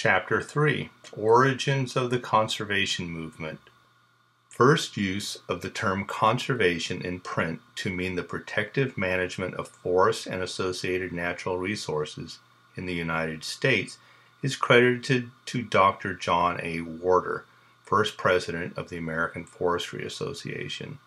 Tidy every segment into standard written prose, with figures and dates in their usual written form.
Chapter 3: Origins of the Conservation Movement. First use of the term conservation in print to mean the protective management of forests and associated natural resources in the United States is credited to Dr. John A. Warder, first president of the American Forestry Association.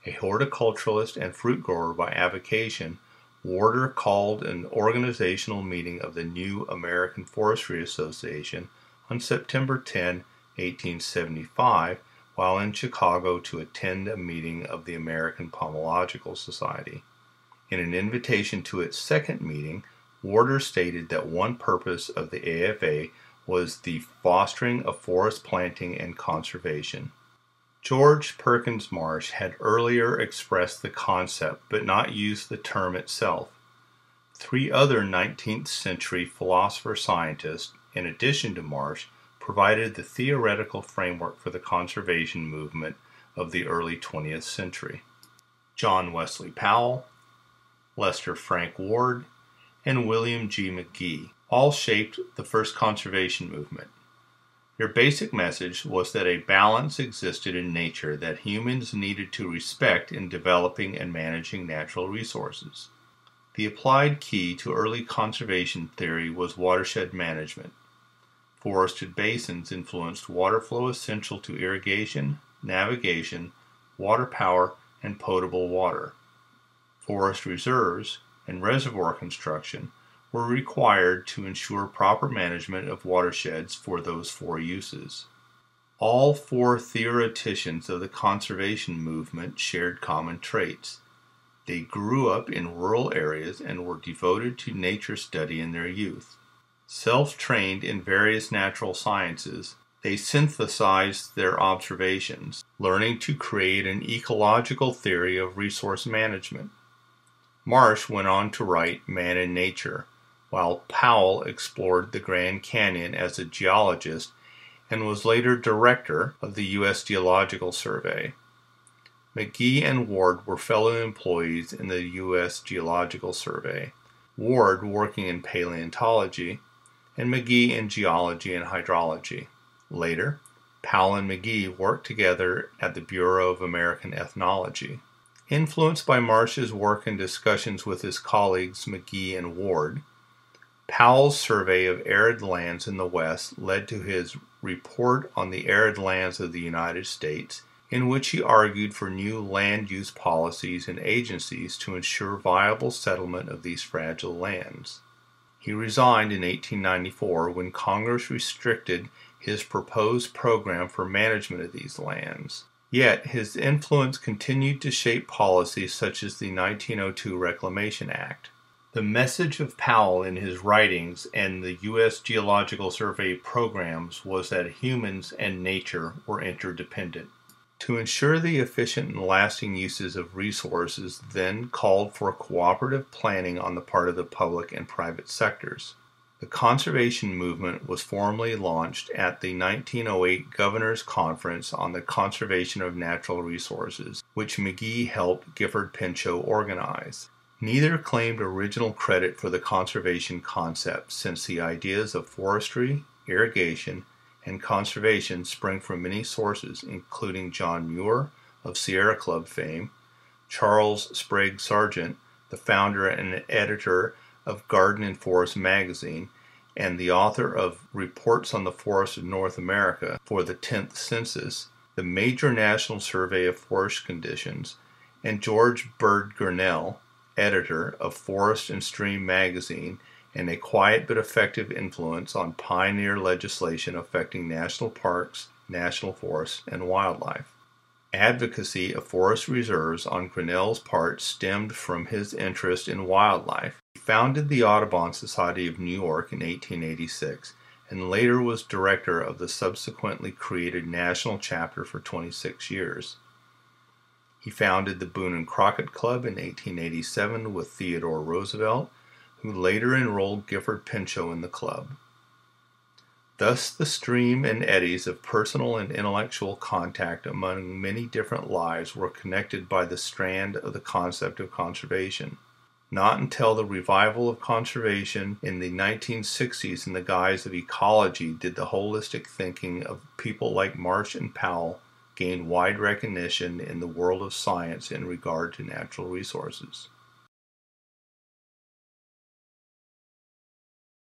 A horticulturalist and fruit grower by avocation, Warder called an organizational meeting of the new American Forestry Association on September 10, 1875, while in Chicago to attend a meeting of the American Pomological Society. In an invitation to its second meeting, Warder stated that one purpose of the AFA was the fostering of forest planting and conservation. George Perkins Marsh had earlier expressed the concept but not used the term itself. Three other 19th century philosopher-scientists, in addition to Marsh, provided the theoretical framework for the conservation movement of the early 20th century. John Wesley Powell, Lester Frank Ward, and William G. McGee all shaped the first conservation movement. Their basic message was that a balance existed in nature that humans needed to respect in developing and managing natural resources. The applied key to early conservation theory was watershed management. Forested basins influenced water flow essential to irrigation, navigation, water power, and potable water. Forest reserves and reservoir construction were required to ensure proper management of watersheds for those four uses. All four theoreticians of the conservation movement shared common traits. They grew up in rural areas and were devoted to nature study in their youth. Self-trained in various natural sciences, they synthesized their observations, learning to create an ecological theory of resource management. Marsh went on to write Man and Nature, while Powell explored the Grand Canyon as a geologist and was later director of the U.S. Geological Survey. McGee and Ward were fellow employees in the U.S. Geological Survey, Ward working in paleontology, and McGee in geology and hydrology. Later, Powell and McGee worked together at the Bureau of American Ethnology. Influenced by Marsh's work and discussions with his colleagues McGee and Ward, Powell's survey of arid lands in the West led to his Report on the Arid Lands of the United States, in which he argued for new land use policies and agencies to ensure viable settlement of these fragile lands. He resigned in 1894 when Congress restricted his proposed program for management of these lands. Yet his influence continued to shape policies such as the 1902 Reclamation Act. The message of Powell in his writings and the U.S. Geological Survey programs was that humans and nature were interdependent. To ensure the efficient and lasting uses of resources then called for cooperative planning on the part of the public and private sectors. The conservation movement was formally launched at the 1908 Governor's Conference on the Conservation of Natural Resources, which McGee helped Gifford Pinchot organize. Neither claimed original credit for the conservation concept, since the ideas of forestry, irrigation, and conservation spring from many sources, including John Muir of Sierra Club fame, Charles Sprague Sargent, the founder and editor of Garden and Forest magazine, and the author of Reports on the Forests of North America for the 10th Census, the Major National Survey of Forest Conditions, and George Bird Grinnell, editor of Forest and Stream magazine, and a quiet but effective influence on pioneer legislation affecting national parks, national forests, and wildlife. Advocacy of forest reserves on Grinnell's part stemmed from his interest in wildlife. He founded the Audubon Society of New York in 1886 and later was director of the subsequently created national chapter for 26 years. He founded the Boone and Crockett Club in 1887 with Theodore Roosevelt, who later enrolled Gifford Pinchot in the club. Thus the stream and eddies of personal and intellectual contact among many different lives were connected by the strand of the concept of conservation. Not until the revival of conservation in the 1960s in the guise of ecology did the holistic thinking of people like Marsh and Powell gain wide recognition in the world of science in regard to natural resources.